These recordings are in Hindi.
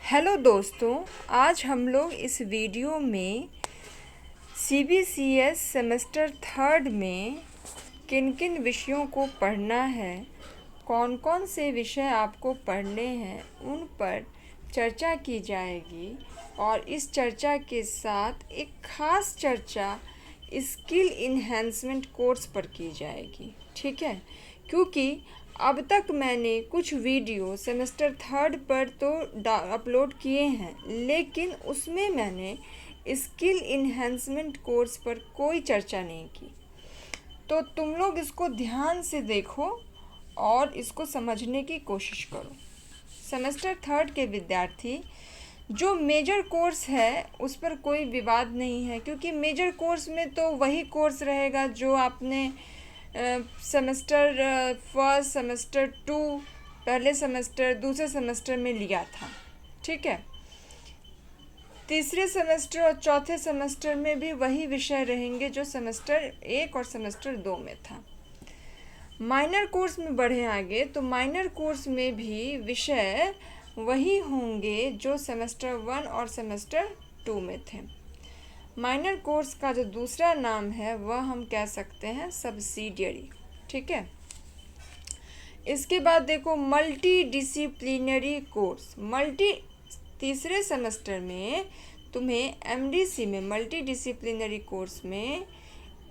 हेलो दोस्तों, आज हम लोग इस वीडियो में CBCS सेमेस्टर थर्ड में किन किन विषयों को पढ़ना है, कौन कौन से विषय आपको पढ़ने हैं, उन पर चर्चा की जाएगी। और इस चर्चा के साथ एक ख़ास चर्चा स्किल इन्हेंसमेंट कोर्स पर की जाएगी। ठीक है, क्योंकि अब तक मैंने कुछ वीडियो सेमेस्टर थर्ड पर तो अपलोड किए हैं, लेकिन उसमें मैंने स्किल इन्हेंसमेंट कोर्स पर कोई चर्चा नहीं की। तो तुम लोग इसको ध्यान से देखो और इसको समझने की कोशिश करो। सेमेस्टर थर्ड के विद्यार्थी, जो मेजर कोर्स है उस पर कोई विवाद नहीं है, क्योंकि मेजर कोर्स में तो वही कोर्स रहेगा जो आपने सेमेस्टर फर्स्ट, सेमेस्टर टू, पहले सेमेस्टर, दूसरे सेमेस्टर में लिया था। ठीक है, तीसरे सेमेस्टर और चौथे सेमेस्टर में भी वही विषय रहेंगे जो सेमेस्टर एक और सेमेस्टर दो में था। माइनर कोर्स में बढ़े आगे तो माइनर कोर्स में भी विषय वही होंगे जो सेमेस्टर वन और सेमेस्टर टू में थे। माइनर कोर्स का जो दूसरा नाम है वह हम कह सकते हैं सब्सिडियरी। ठीक है, इसके बाद देखो मल्टी डिसिप्लिनरी कोर्स। तीसरे सेमेस्टर में तुम्हें MDC में, मल्टी डिसिप्लिनरी कोर्स में,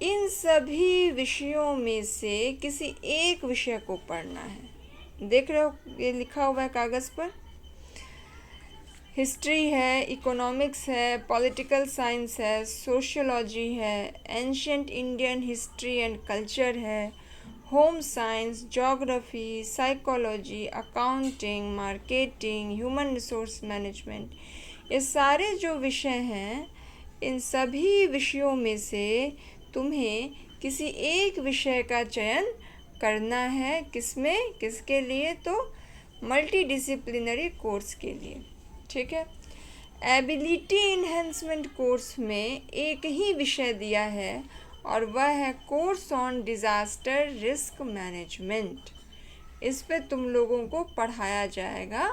इन सभी विषयों में से किसी एक विषय को पढ़ना है। देख रहे हो, ये लिखा हुआ है कागज़ पर। हिस्ट्री है, इकोनॉमिक्स है, पॉलिटिकल साइंस है, सोशियोलॉजी है, ancient Indian history and culture है, home science, geography, psychology, accounting, marketing, human resource management, ये सारे जो विषय हैं, इन सभी विषयों में से तुम्हें किसी एक विषय का चयन करना है। किसमें, किसके लिए? तो मल्टी डिसिप्लिनरी कोर्स के लिए। ठीक है, एबिलिटी इन्हेंसमेंट कोर्स में एक ही विषय दिया है और वह है course on disaster risk management. इस पे तुम लोगों को पढ़ाया जाएगा,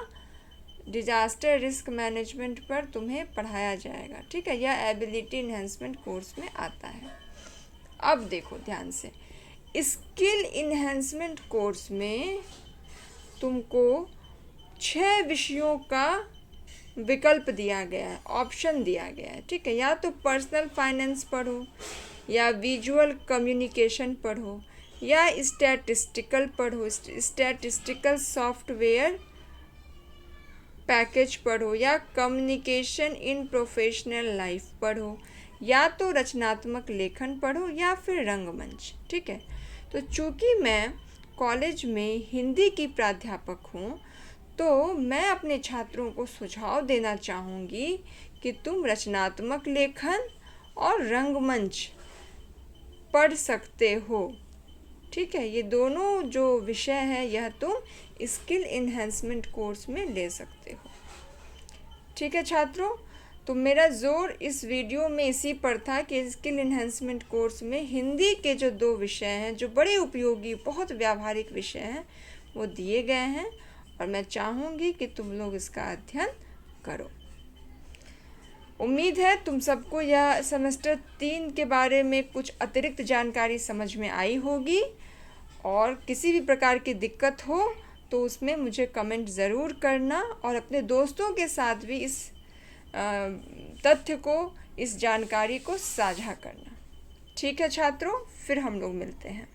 डिज़ास्टर रिस्क मैनेजमेंट पर तुम्हें पढ़ाया जाएगा। ठीक है, यह एबिलिटी इन्हेंसमेंट कोर्स में आता है। अब देखो ध्यान से, स्किल इन्हेंसमेंट कोर्स में तुमको 6 विषयों का विकल्प दिया गया है, ऑप्शन दिया गया है। ठीक है, या तो पर्सनल फाइनेंस पढ़ो, या विजुअल कम्युनिकेशन पढ़ो, या स्टैटिस्टिकल पढ़ो, स्टैटिस्टिकल सॉफ्टवेयर पैकेज पढ़ो, या कम्युनिकेशन इन प्रोफेशनल लाइफ पढ़ो, या तो रचनात्मक लेखन पढ़ो, या फिर रंगमंच। ठीक है, तो चूँकि मैं कॉलेज में हिंदी की प्राध्यापक हूँ, तो मैं अपने छात्रों को सुझाव देना चाहूँगी कि तुम रचनात्मक लेखन और रंगमंच पढ़ सकते हो। ठीक है, ये दोनों जो विषय है यह तुम स्किल इन्हेंसमेंट कोर्स में ले सकते हो। ठीक है छात्रों, तो मेरा जोर इस वीडियो में इसी पर था कि स्किल इन्हेंसमेंट कोर्स में हिंदी के जो 2 विषय हैं, जो बड़े उपयोगी, बहुत व्यावहारिक विषय हैं, वो दिए गए हैं और मैं चाहूँगी कि तुम लोग इसका अध्ययन करो। उम्मीद है तुम सबको यह सेमेस्टर 3 के बारे में कुछ अतिरिक्त जानकारी समझ में आई होगी, और किसी भी प्रकार की दिक्कत हो तो उसमें मुझे कमेंट ज़रूर करना, और अपने दोस्तों के साथ भी इस तथ्य को, इस जानकारी को साझा करना। ठीक है छात्रों, फिर हम लोग मिलते हैं।